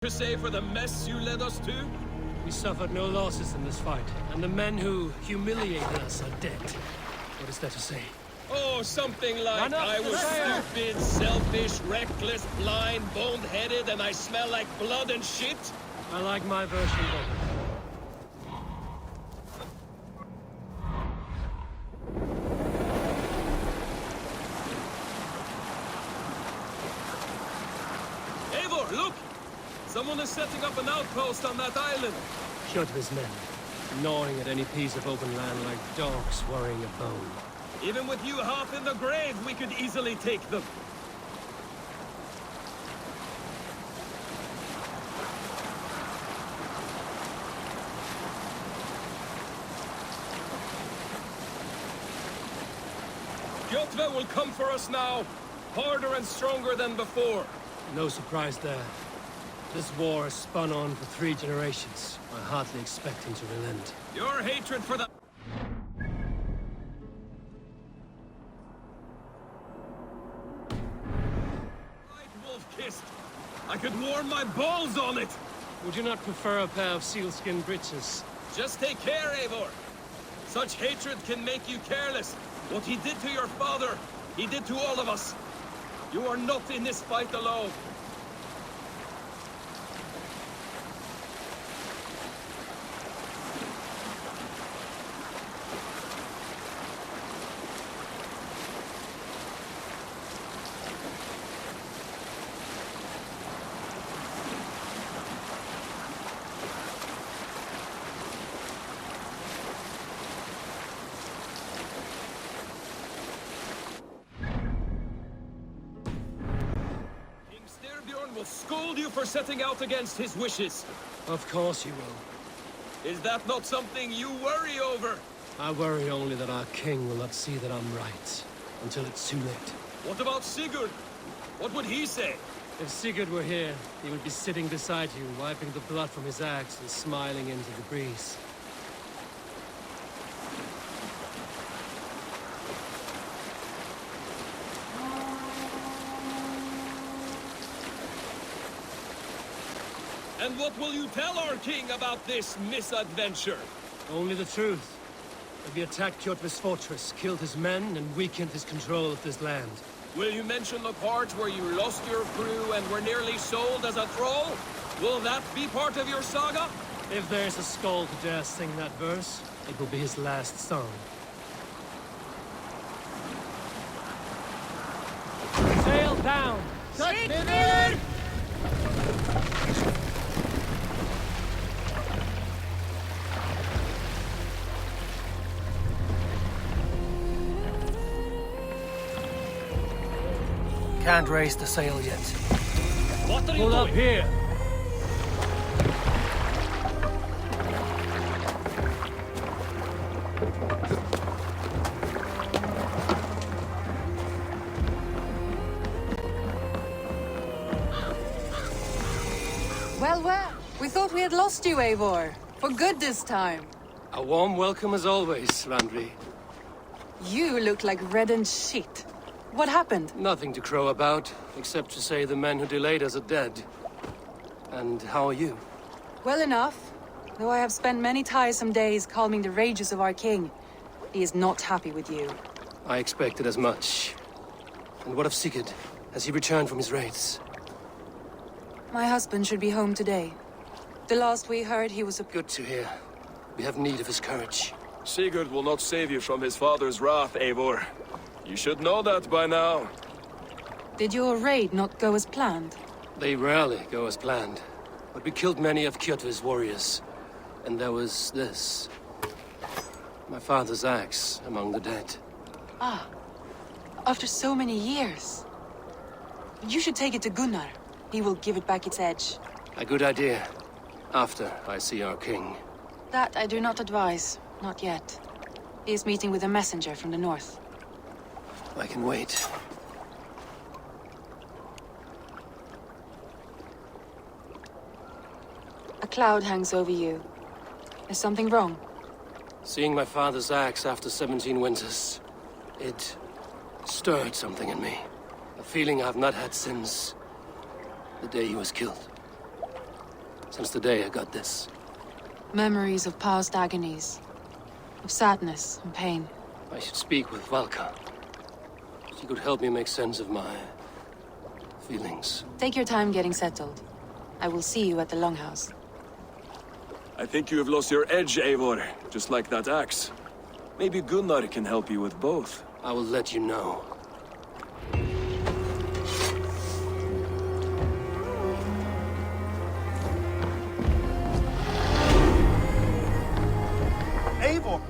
To say for the mess you led us to? We suffered no losses in this fight, and the men who humiliated us are dead. What is there to say? Oh, something like I was stupid, selfish, reckless, blind, bone-headed, and I smell like blood and shit? I like my version better. Eivor, look! Someone is setting up an outpost on that island. Kjotve's men, gnawing at any piece of open land like dogs worrying a bone. Even with you half in the grave, we could easily take them. Kjotve will come for us now, harder and stronger than before. No surprise there. This war has spun on for 3 generations. I hardly expect him to relent. Your hatred for the... Wolf-kissed. I could warm my balls on it. Would you not prefer a pair of sealskin breeches? Just take care, Eivor. Such hatred can make you careless. What he did to your father, he did to all of us. You are not in this fight alone. Will scold you for setting out against his wishes. Of course you will. Is that not something you worry over? I worry only that our king will not see that I'm right, until it's too late. What about Sigurd? What would he say? If Sigurd were here, he would be sitting beside you, wiping the blood from his axe and smiling into the breeze. And what will you tell our king about this misadventure? Only the truth. That we attacked Kjotve's fortress, killed his men, and weakened his control of this land. Will you mention the part where you lost your crew and were nearly sold as a thrall? Will that be part of your saga? If there's a skull to dare sing that verse, it will be his last song. Sail down! Sigurd! Can't raise the sail yet. What are you Pull doing? up here! Well, we thought we had lost you, Eivor. For good this time. A warm welcome as always, Randvi. You look like reddened shit. What happened? Nothing to crow about, except to say the men who delayed us are dead. And how are you? Well enough. Though I have spent many tiresome days calming the rages of our king. He is not happy with you. I expected as much. And what of Sigurd? Has he returned from his raids? My husband should be home today. The last we heard, he was a... Good to hear. We have need of his courage. Sigurd will not save you from his father's wrath, Eivor. You should know that by now. Did your raid not go as planned? They rarely go as planned. But we killed many of Kjotve's warriors. And there was this. My father's axe among the dead. Ah. After so many years. You should take it to Gunnar. He will give it back its edge. A good idea. After I see our king. That I do not advise. Not yet. He is meeting with a messenger from the north. I can wait. A cloud hangs over you. Is something wrong? Seeing my father's axe after 17 winters, it stirred something in me. A feeling I've not had since the day he was killed. since the day I got this. Memories of past agonies. Of sadness and pain. I should speak with Valka. She could help me make sense of my feelings. Take your time getting settled. I will see you at the Longhouse. I think you have lost your edge, Eivor, just like that axe. Maybe Gunnar can help you with both. I will let you know. Eivor!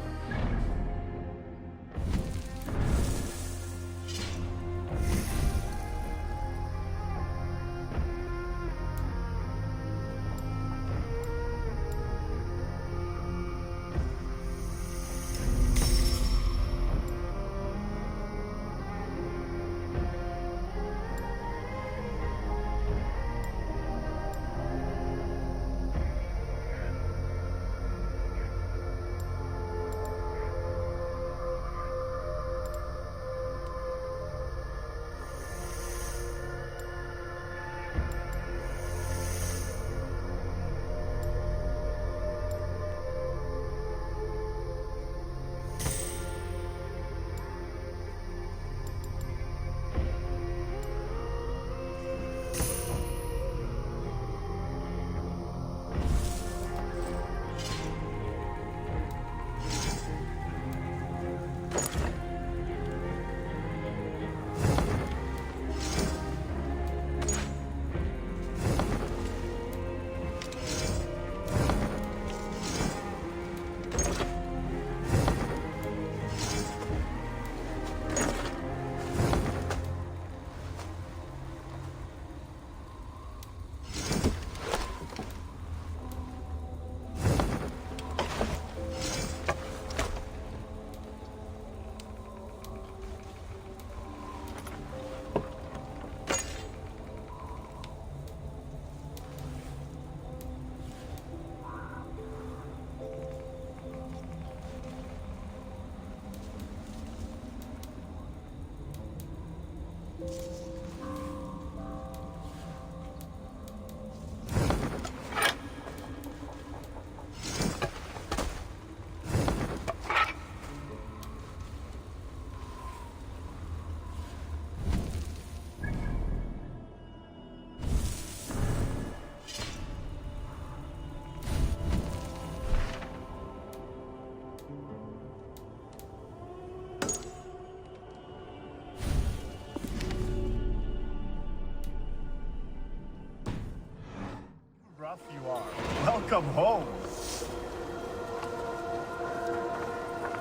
Rough you are. Welcome home.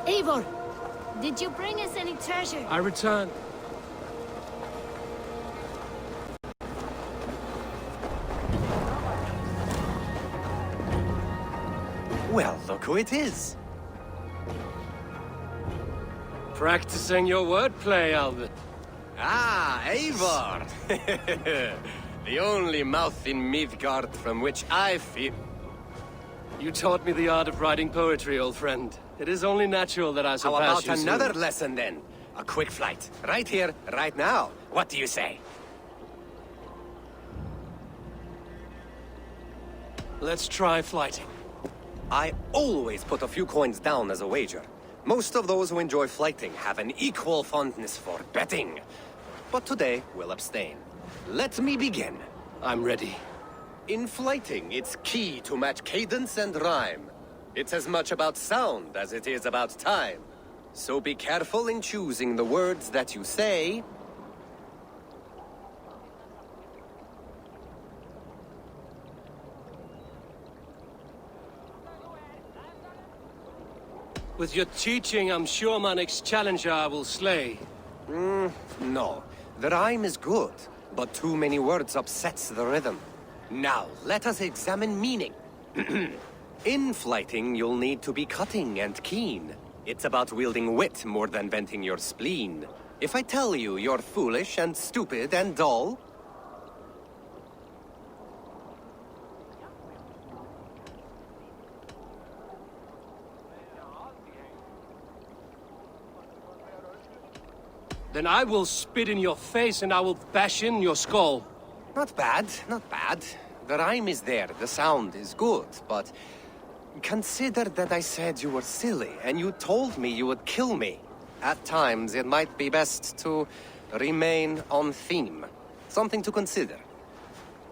Eivor, did you bring us any treasure? I return. Well, look who it is. Practicing your wordplay, Albert. Ah, Eivor! The only mouth in Midgard from which I feel... You taught me the art of writing poetry, old friend. It is only natural that I How surpass about you another soon. lesson then? A quick flight. Right here, right now. What do you say? Let's try flighting. I always put a few coins down as a wager. Most of those who enjoy flighting have an equal fondness for betting. But today, we'll abstain. Let me begin. I'm ready. In flighting, it's key to match cadence and rhyme. It's as much about sound as it is about time. So be careful in choosing the words that you say. With your teaching, I'm sure my next challenger I will slay. No. The rhyme is good, but too many words upsets the rhythm. Now, let us examine meaning. In flighting, you'll need to be cutting and keen. It's about wielding wit more than venting your spleen. If I tell you you're foolish and stupid and dull... Then I will spit in your face and I will bash in your skull. Not bad, not bad. The rhyme is there, the sound is good, but consider that I said you were silly, and you told me you would kill me. At times, it might be best to remain on theme. Something to consider.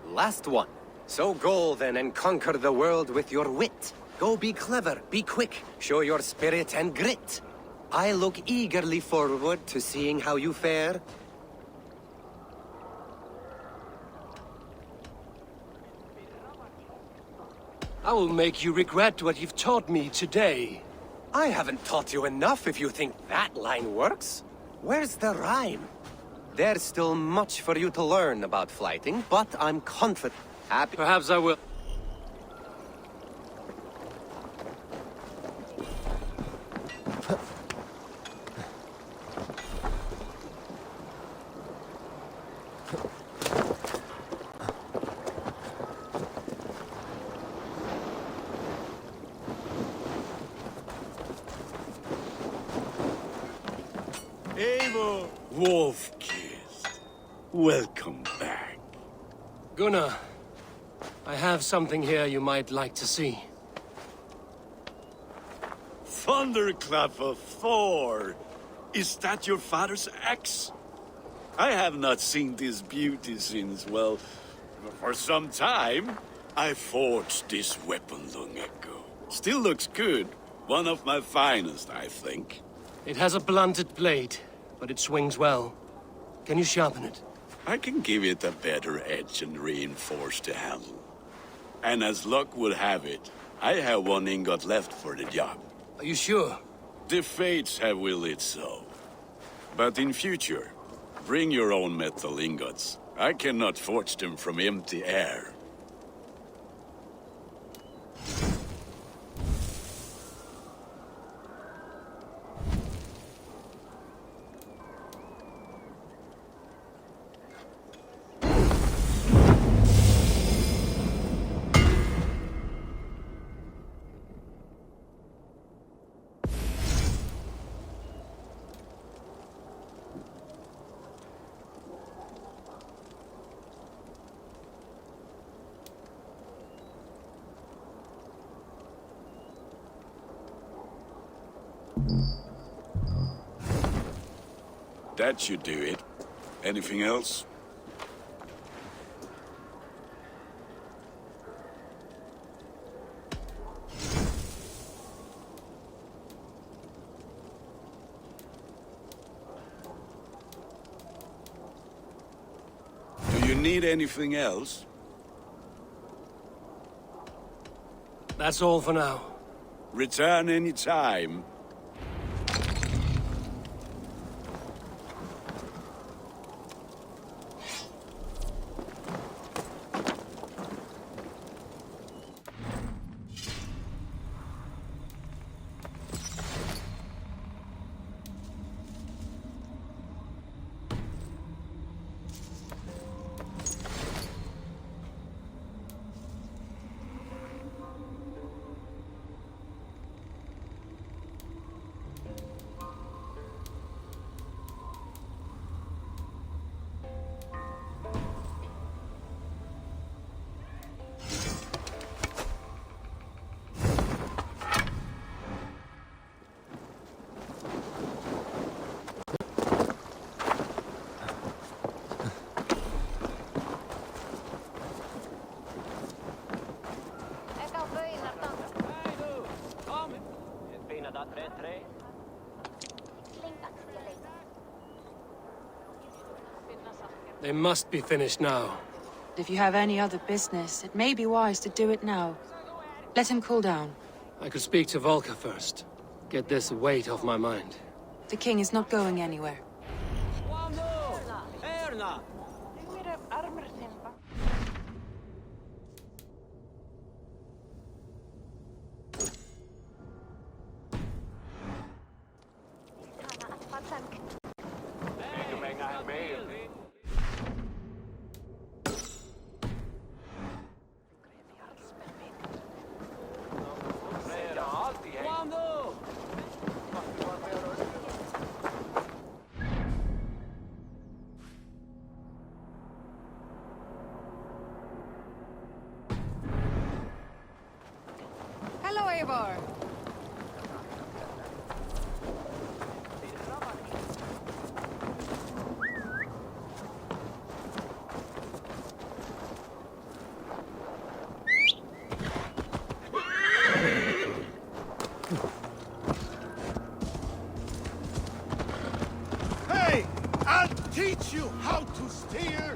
Last one. So go then and conquer the world with your wit. Go be clever, be quick, show your spirit and grit. I look eagerly forward to seeing how you fare. I will make you regret what you've taught me today. I haven't taught you enough if you think that line works. Where's the rhyme? There's still much for you to learn about flighting, but I'm confident. Happy. Perhaps I will. Eivor! Wolf-kissed. Welcome back. Gunnar, I have something here you might like to see. Thunderclap of Thor! Is that your father's axe? I have not seen this beauty since, well, for some time. I forged this weapon long ago. Still looks good. One of my finest, I think. It has a blunted blade, but it swings well. Can you sharpen it? I can give it a better edge and reinforce the handle. And as luck would have it, I have one ingot left for the job. Are you sure? The fates have willed it so. But in future, bring your own metal ingots. I cannot forge them from empty air. That should do it. Anything else? Do you need anything else? That's all for now. Return any time. They must be finished now. If you have any other business, it may be wise to do it now. Let him cool down. I could speak to Volker first. Get this weight off my mind. The king is not going anywhere. Eivor! Hey! I'll teach you how to steer!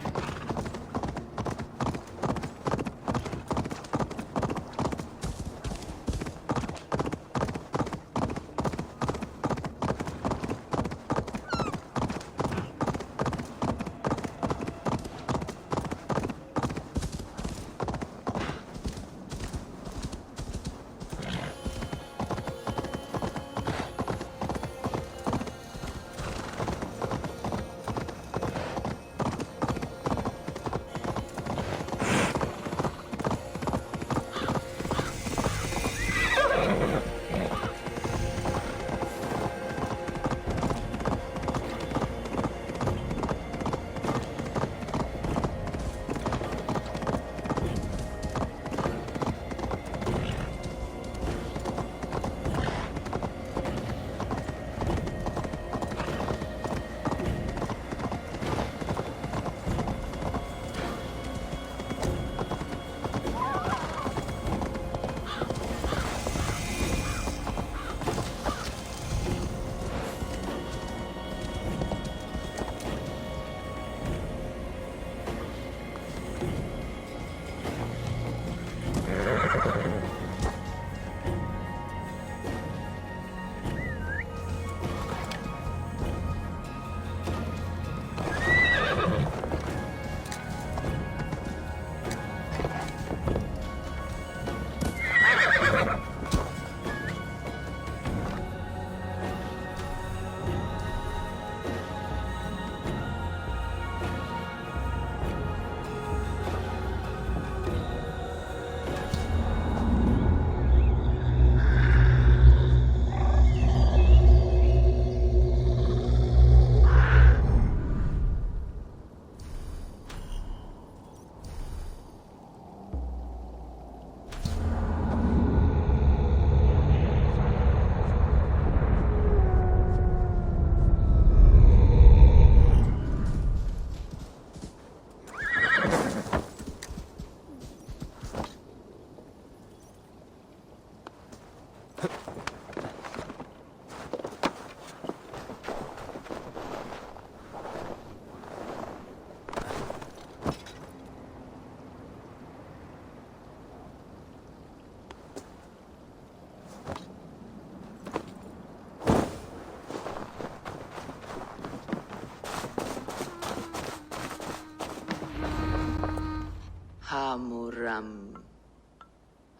Hamuram.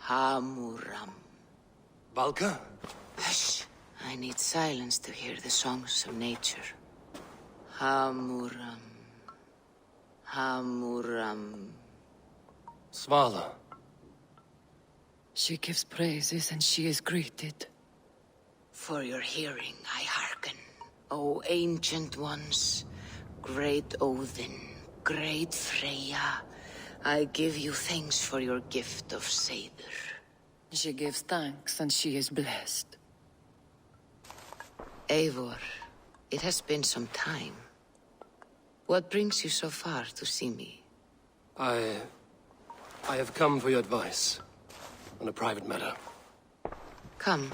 Hamuram. Valka? Hush. I need silence to hear the songs of nature. Hamuram. Hamuram. Svala. She gives praises and she is greeted. For your hearing I hearken, O ancient ones, great Odin, great Freya. I give you thanks for your gift of Seder. She gives thanks and she is blessed. Eivor, it has been some time. What brings you so far to see me? I have come for your advice on a private matter. Come.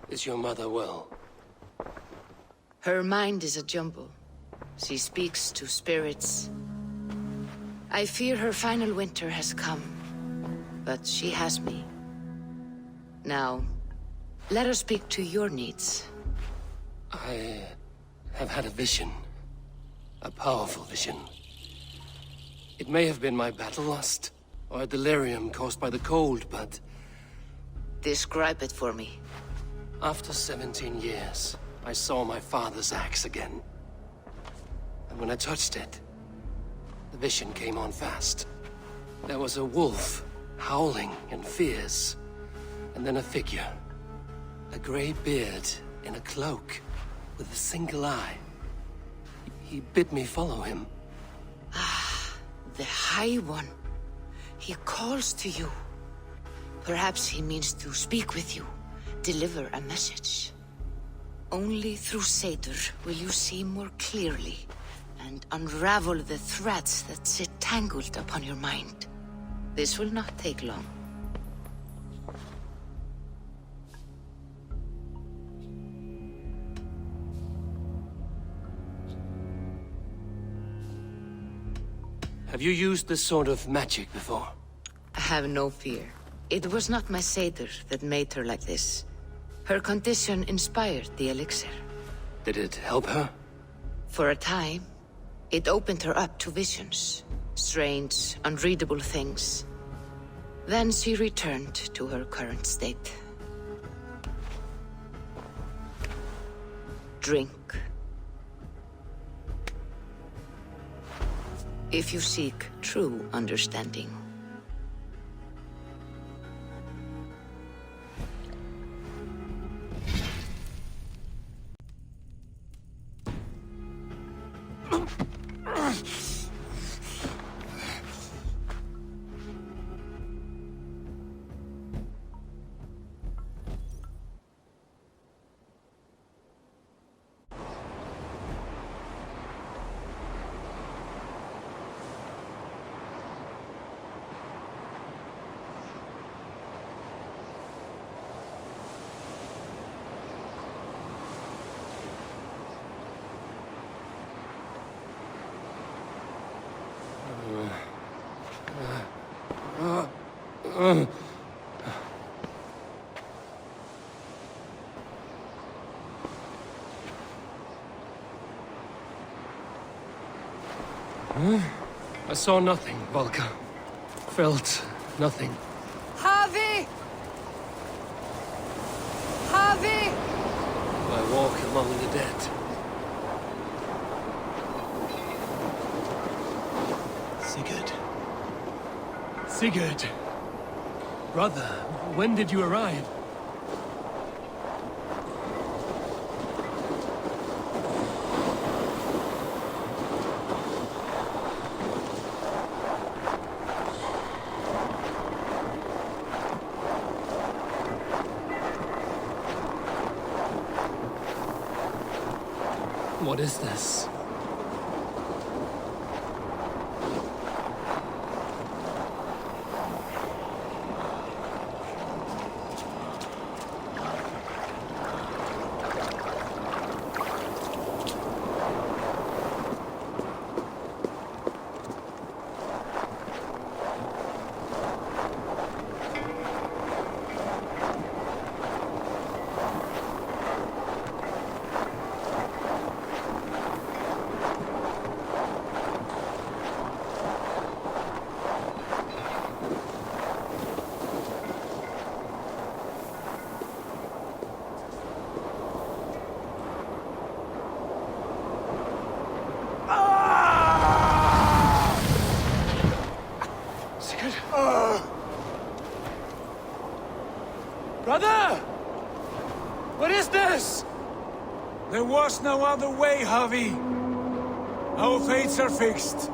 Is your mother well? Her mind is a jumble. She speaks to spirits. I fear her final winter has come, but she has me. Now, let us speak to your needs. I have had a vision. A powerful vision. It may have been my battle lust, or a delirium caused by the cold, but Describe it for me. after 17 years, I saw my father's axe again. And when I touched it, the vision came on fast. There was a wolf, howling and fierce, and then a figure. A grey beard in a cloak, with a single eye. He bid me follow him. The High One. He calls to you. Perhaps he means to speak with you, deliver a message. Only through Seder will you see more clearly and unravel the threads that sit tangled upon your mind. This will not take long. Have you used this sort of magic before? Have no fear. It was not my Seder that made her like this. Her condition inspired the elixir. Did it help her? For a time, it opened her up to visions. Strange, unreadable things. Then she returned to her current state. Drink. If you seek true understanding. I saw nothing, Volka. Felt nothing. Javi! Javi! I walk among the dead. Sigurd. Sigurd! Brother, when did you arrive? What is this? Brother! What is this? There was no other way, Javi. Our fates are fixed.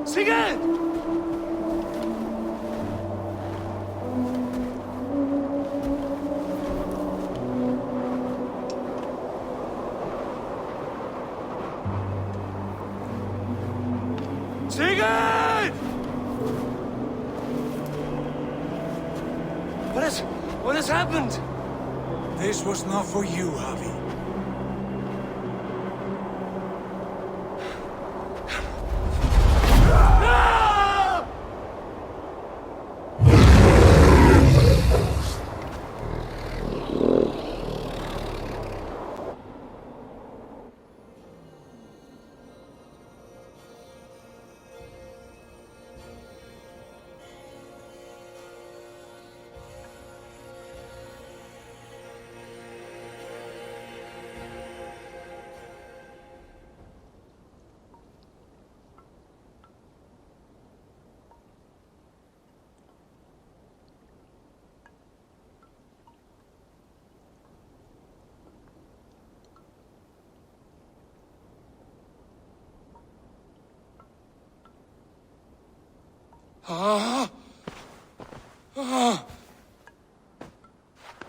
Sigurd! Sigurd! What has happened? This was not for you, Javi.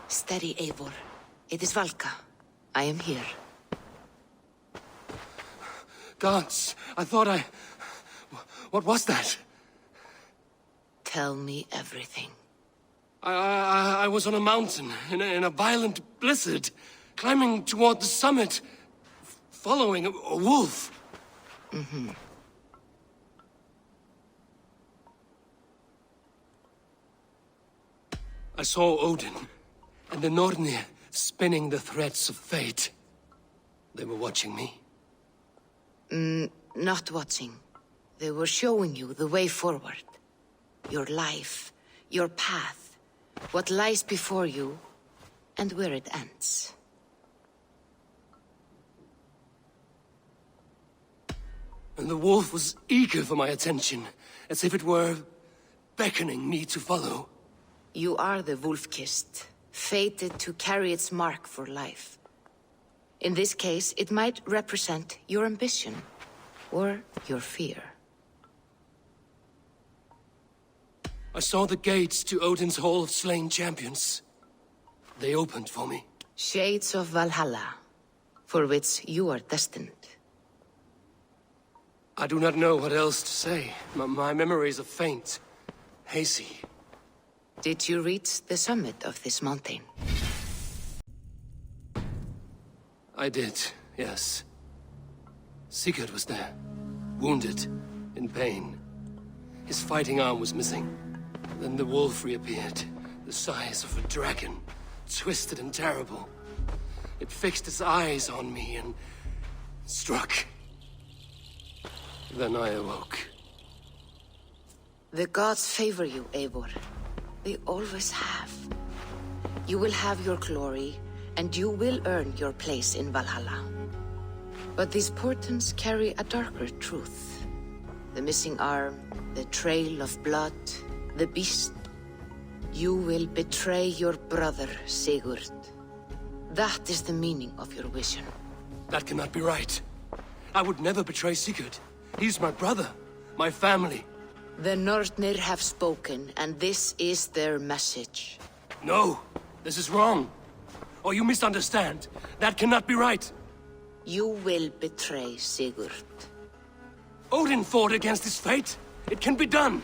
Steady, Eivor. It is Valka. I am here. Gods, I thought I... What was that? Tell me everything. I was on a mountain in a violent blizzard, climbing toward the summit, following a wolf. I saw Odin and the Nornir spinning the threads of fate. They were watching me. Not watching. They were showing you the way forward. Your life, your path, what lies before you, and where it ends. And the wolf was eager for my attention, as if it were beckoning me to follow. You are the wolf-kissed, fated to carry its mark for life. In this case, it might represent your ambition, or your fear. I saw the gates to Odin's Hall of Slain Champions. They opened for me. Shades of Valhalla, for which you are destined. I do not know what else to say. My memories are faint, hazy. Did you reach the summit of this mountain? I did, yes. Sigurd was there, wounded, in pain. His fighting arm was missing. Then the wolf reappeared, the size of a dragon, twisted and terrible. It fixed its eyes on me and struck. Then I awoke. The gods favor you, Eivor. They always have. You will have your glory, and you will earn your place in Valhalla. But these portents carry a darker truth. The missing arm, the trail of blood, the beast. You will betray your brother, Sigurd. That is the meaning of your vision. That cannot be right. I would never betray Sigurd. He's my brother, my family. The Nornir have spoken, and this is their message. No, this is wrong. Or you misunderstand. That cannot be right. You will betray Sigurd. Odin fought against his fate. It can be done.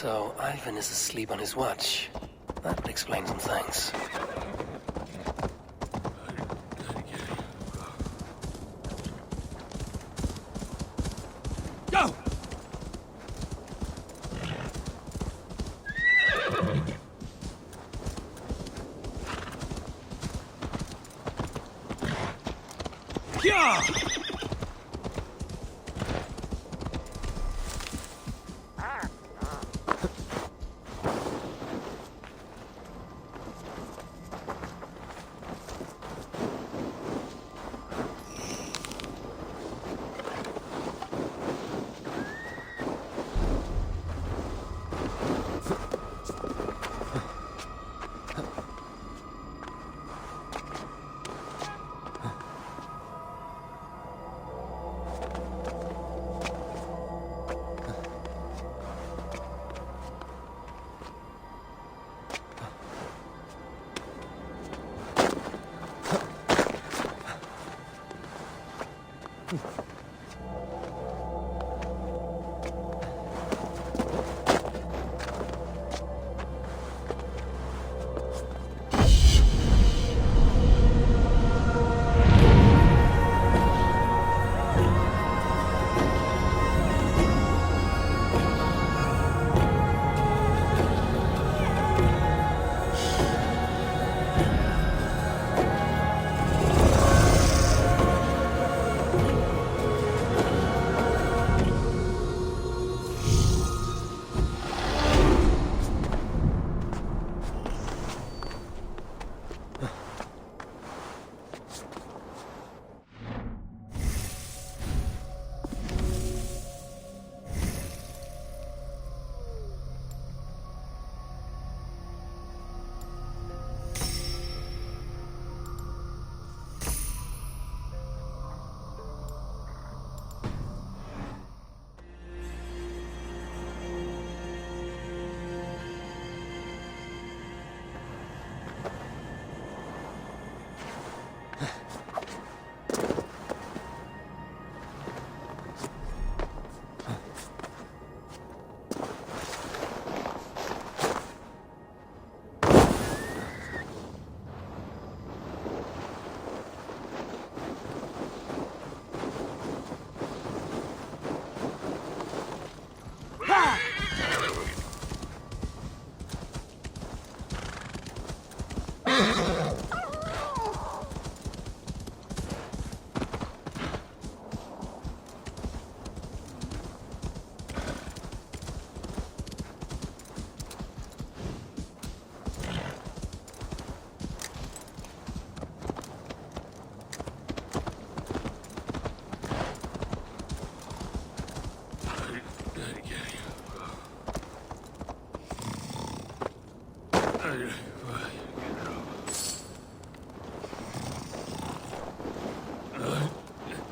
So, Ivan is asleep on his watch. That would explain some things. Go! Yeah!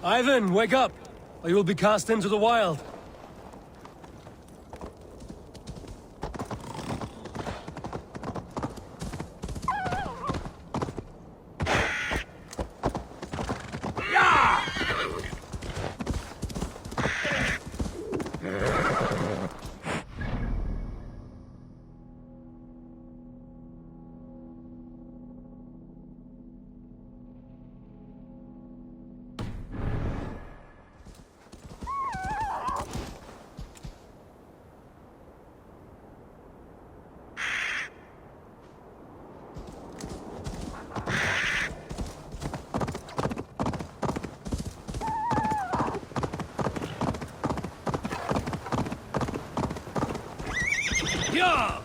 Ivan, wake up! Or you will be cast into the wild. Yeah!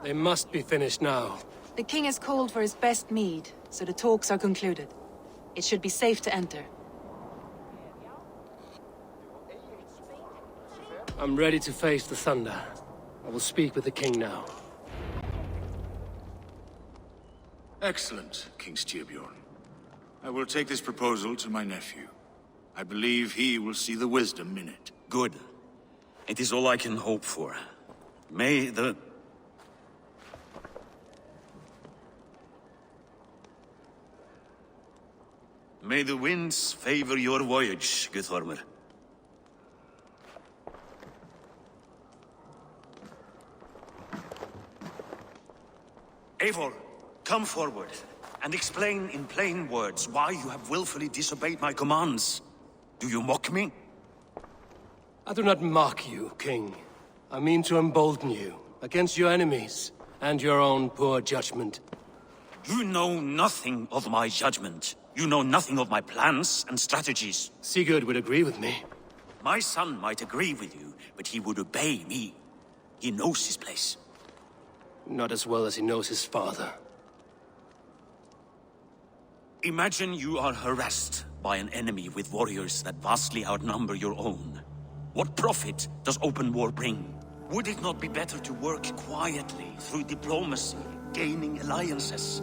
They must be finished now. The king has called for his best mead, so the talks are concluded. It should be safe to enter. I'm ready to face the thunder. I will speak with the king now. Excellent, King Styrbjorn. I will take this proposal to my nephew. I believe he will see the wisdom in it. Good. It is all I can hope for. May the winds favor your voyage, Guthormer. Eivor, come forward, and explain in plain words why you have willfully disobeyed my commands. Do you mock me? I do not mock you, King. I mean to embolden you against your enemies and your own poor judgment. You know nothing of my judgment. You know nothing of my plans and strategies. Sigurd would agree with me. My son might agree with you, but he would obey me. He knows his place. Not as well as he knows his father. Imagine you are harassed by an enemy with warriors that vastly outnumber your own. What profit does open war bring? Would it not be better to work quietly through diplomacy, gaining alliances?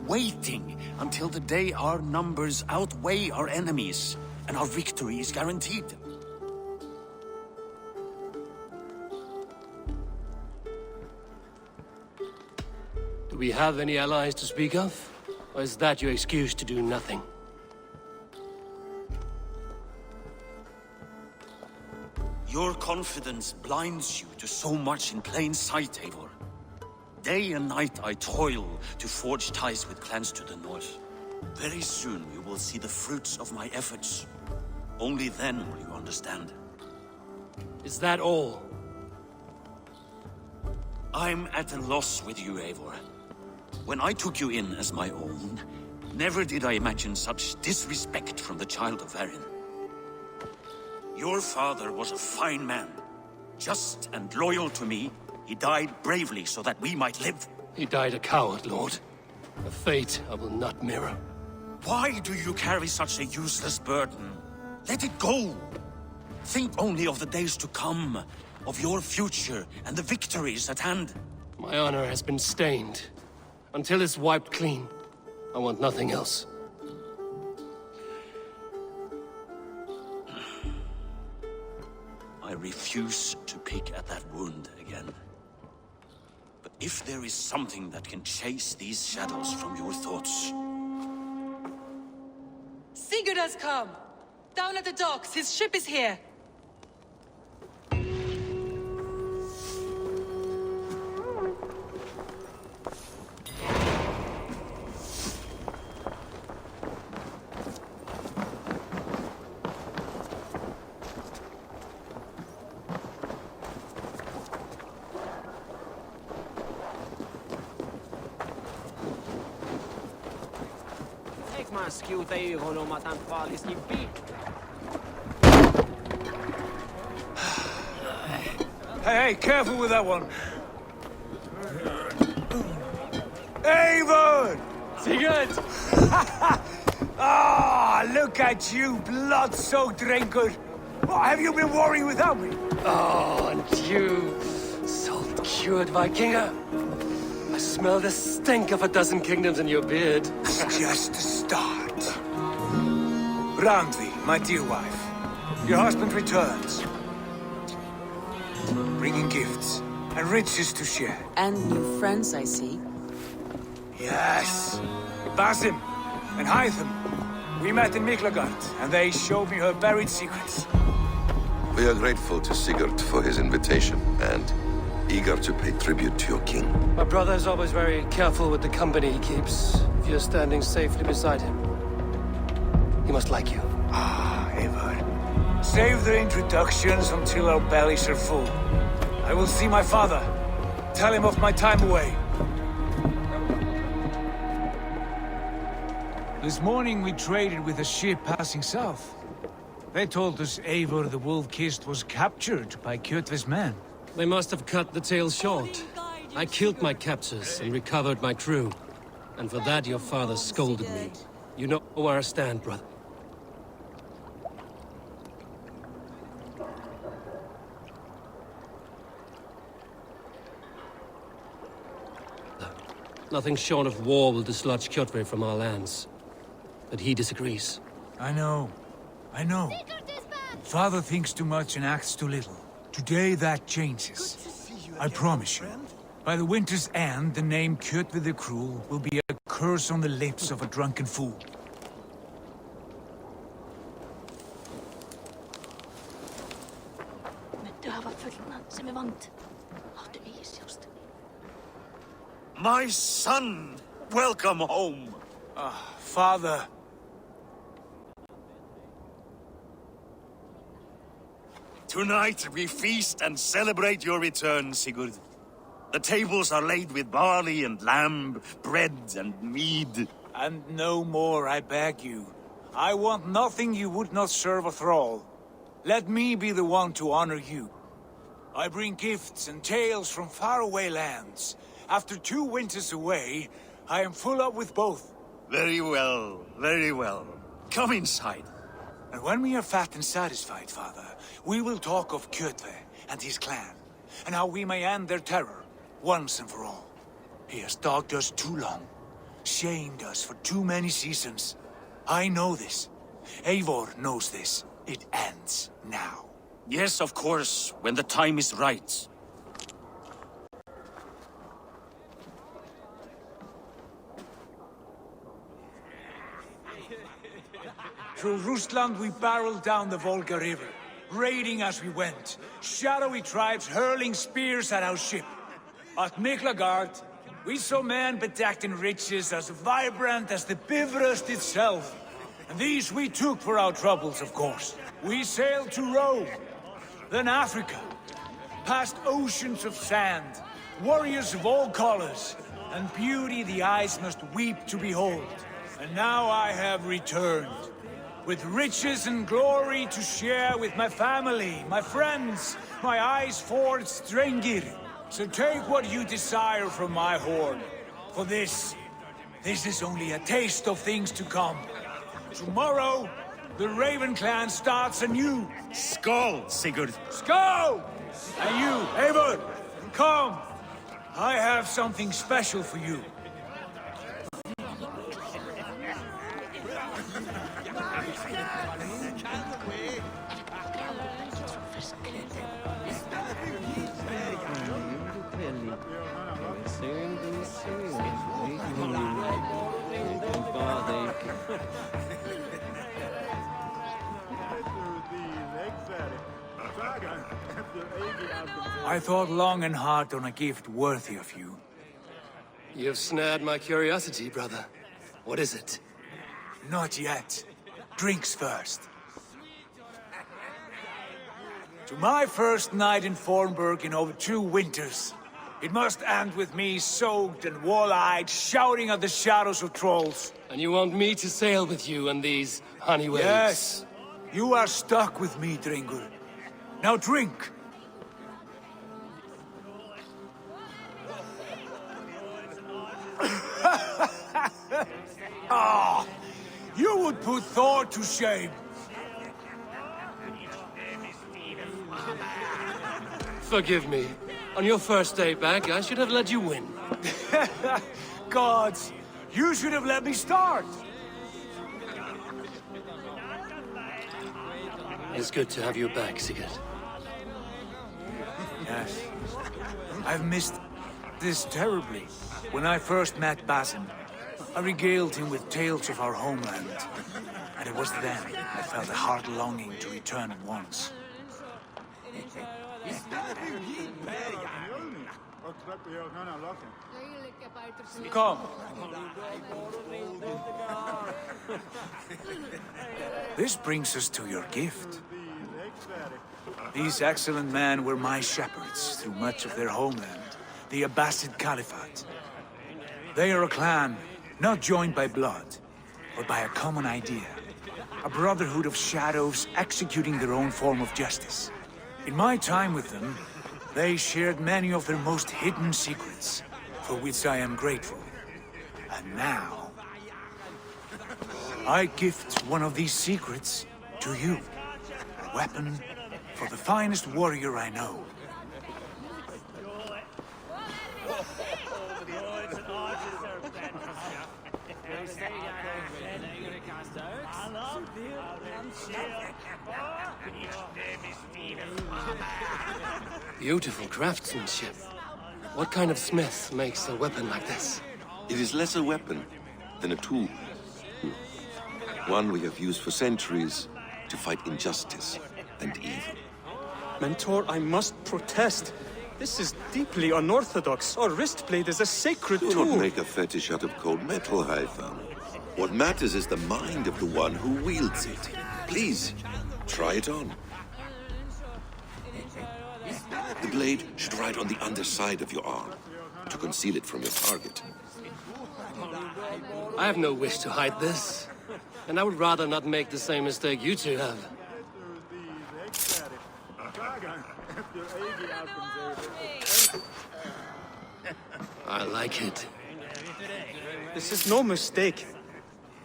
Waiting until the day our numbers outweigh our enemies and our victory is guaranteed. Do we have any allies to speak of? Or is that your excuse to do nothing? Your confidence blinds you to so much in plain sight, Eivor. Day and night I toil to forge ties with clans to the north. Very soon you will see the fruits of my efforts. Only then will you understand. Is that all? I'm at a loss with you, Eivor. When I took you in as my own, never did I imagine such disrespect from the child of Varin. Your father was a fine man. Just and loyal to me, he died bravely so that we might live. He died a coward, Lord. A fate I will not mirror. Why do you carry such a useless burden? Let it go! Think only of the days to come, of your future and the victories at hand. My honor has been stained. Until it's wiped clean, I want nothing else. I refuse to pick at that wound again. But if there is something that can chase these shadows from your thoughts... Sigurd has come! Down at the docks, his ship is here! Hey, careful with that one. Avon! Sigurd! Ah, look at you, blood-soaked drinker. What have you been worrying without me? Oh, and you, salt-cured Vikinger. I smell the stink of a dozen kingdoms in your beard. It's just the start. Randvi, my dear wife, your husband returns. Bringing gifts and riches to share. And new friends, I see. Yes. Basim and Hytham. We met in Miklagard, and they showed me her buried secrets. We are grateful to Sigurd for his invitation, and eager to pay tribute to your king. My brother is always very careful with the company he keeps. If you're standing safely beside him, he must like you. Ah, Eivor. Save the introductions until our bellies are full. I will see my father. Tell him of my time away. This morning we traded with a ship passing south. They told us Eivor the Wolf-Kissed was captured by Kjotve's men. They must have cut the tale short. I killed my captors and recovered my crew. And for that your father scolded me. You know where I stand, brother. Nothing short of war will dislodge Kjotve from our lands. But he disagrees. I know. I know. Father thinks too much and acts too little. Today that changes. I promise you. By the winter's end, the name Kjotve the Cruel will be a curse on the lips of a drunken fool. My son! Welcome home! Father. Tonight we feast and celebrate your return, Sigurd. The tables are laid with barley and lamb, bread and mead. And no more, I beg you. I want nothing you would not serve a thrall. Let me be the one to honor you. I bring gifts and tales from faraway lands. After 2 winters away, I am full up with both. Very well, very well. Come inside. And when we are fat and satisfied, Father, we will talk of Kjotve and his clan, and how we may end their terror, once and for all. He has dogged us too long, shamed us for too many seasons. I know this. Eivor knows this. It ends now. Yes, of course, when the time is right. Through Rusland we barreled down the Volga River, raiding as we went, shadowy tribes hurling spears at our ship. At Miklagard, we saw men bedecked in riches as vibrant as the Bifrost itself. And these we took for our troubles, of course. We sailed to Rome, then Africa, past oceans of sand, warriors of all colors, and beauty the eyes must weep to behold. And now I have returned, with riches and glory to share with my family, my friends, my eyes-forged Strengir. So take what you desire from my hoard. For this is only a taste of things to come. Tomorrow, the Raven clan starts anew. Skål, Sigurd. Skål! And you, Eivor, come. I have something special for you. I thought long and hard on a gift worthy of you. You've snared my curiosity, brother. What is it? Not yet. Drinks first. To my first night in Fornburg in over 2 winters. It must end with me soaked and wall-eyed, shouting at the shadows of trolls. And you want me to sail with you on these honey waves? Yes. You are stuck with me, Drengur. Now drink. Ah, you would put Thor to shame. Forgive me. On your first day back, I should have let you win. Gods, you should have let me start. It's good to have you back, Sigurd. Yes. I've missed this terribly. When I first met Basin, I regaled him with tales of our homeland. And it was then I felt a heart longing to return at once. Come. This brings us to your gift. These excellent men were my shepherds through much of their homeland, the Abbasid Caliphate. They are a clan, not joined by blood, but by a common idea. A brotherhood of shadows executing their own form of justice. In my time with them, They shared many of their most hidden secrets, for which I am grateful. And now, I gift one of these secrets to you. A weapon for the finest warrior I know. Beautiful craftsmanship. What kind of smith makes a weapon like this? It is less a weapon than a tool. One we have used for centuries to fight injustice and evil. Mentor, I must protest. This is deeply unorthodox. Our wrist blade is a sacred Do tool. not make a fetish out of cold metal, Hytham. What matters is the mind of the one who wields it. Please, try it on. The blade should ride on the underside of your arm to conceal it from your target. I have no wish to hide this. And I would rather not make the same mistake you two have. I like it. This is no mistake.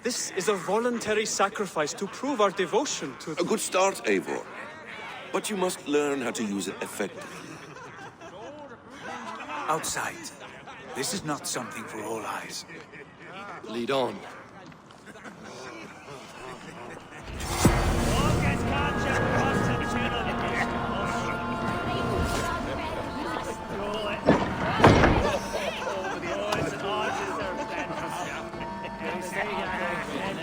This is a voluntary sacrifice to prove our devotion to... A good start, Eivor. But you must learn how to use it effectively. Outside. This is not something for all eyes. Lead on.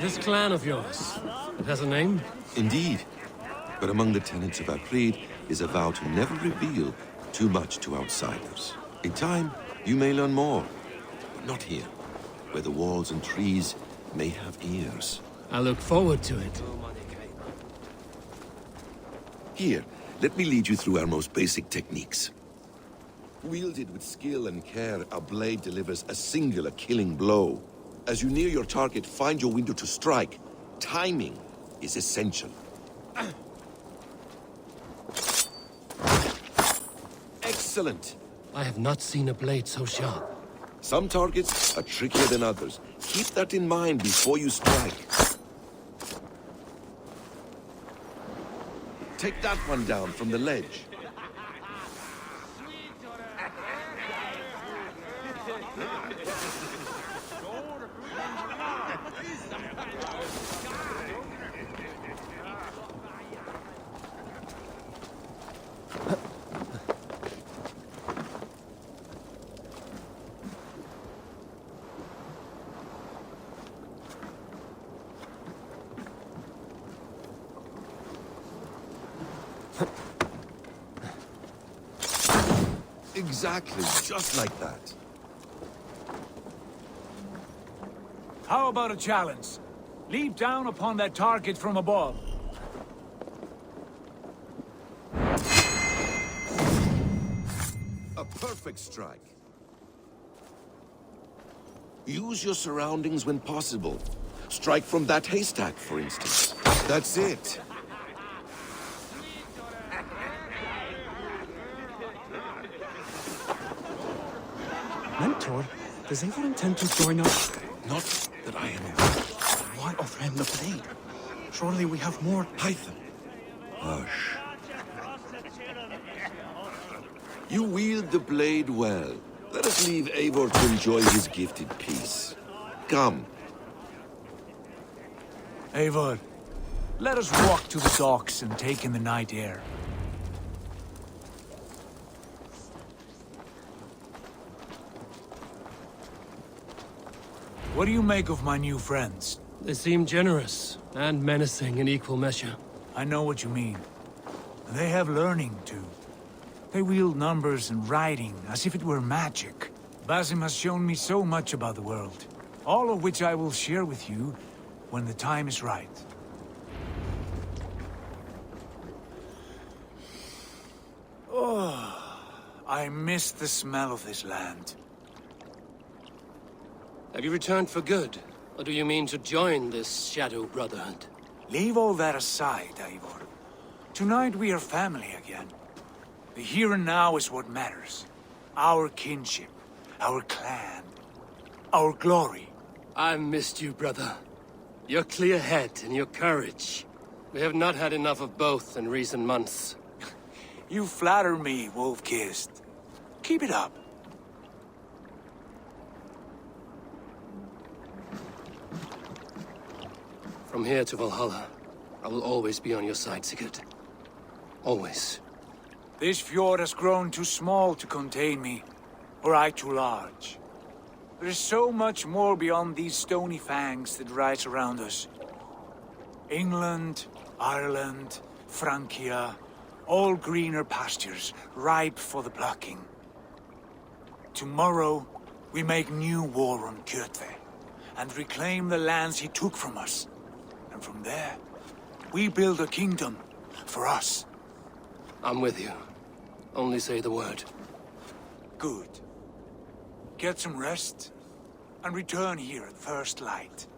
This clan of yours, it has a name? Indeed. But among the tenets of our creed is a vow to never reveal too much to outsiders. In time, you may learn more. But not here, where the walls and trees may have ears. I look forward to it. Here, let me lead you through our most basic techniques. Wielded with skill and care, our blade delivers a singular killing blow. As you near your target, find your window to strike. Timing is essential. Excellent. I have not seen a blade so sharp. Some targets are trickier than others. Keep that in mind before you strike. Take that one down from the ledge. Exactly, just like that. How about a challenge? Leap down upon that target from above. A perfect strike. Use your surroundings when possible. Strike from that haystack, for instance. That's it. Mentor, does Eivor intend to join us? Not that I am aware. Why offer him the blade? Surely we have more... Hytham. Hush. You wield the blade well. Let us leave Eivor to enjoy his gifted peace. Come. Eivor, let us walk to the docks and take in the night air. What do you make of my new friends? They seem generous and menacing in equal measure. I know what you mean. They have learning, too. They wield numbers and writing as if it were magic. Basim has shown me so much about the world, all of which I will share with you when the time is right. Oh, I miss the smell of this land. Have you returned for good? Or do you mean to join this Shadow Brotherhood? Leave all that aside, Eivor. Tonight we are family again. The here and now is what matters. Our kinship, our clan, our glory. I've missed you, brother. Your clear head and your courage. We have not had enough of both in recent months. You flatter me, Wolf-Kissed. Keep it up. From here to Valhalla, I will always be on your side, Sigurd. Always. This fjord has grown too small to contain me, or I too large. There is so much more beyond these stony fangs that rise around us. England, Ireland, Francia, all greener pastures, ripe for the plucking. Tomorrow, we make new war on Kjotve, and reclaim the lands he took from us. And from there, we build a kingdom for us. I'm with you. Only say the word. Good. Get some rest, and return here at first light.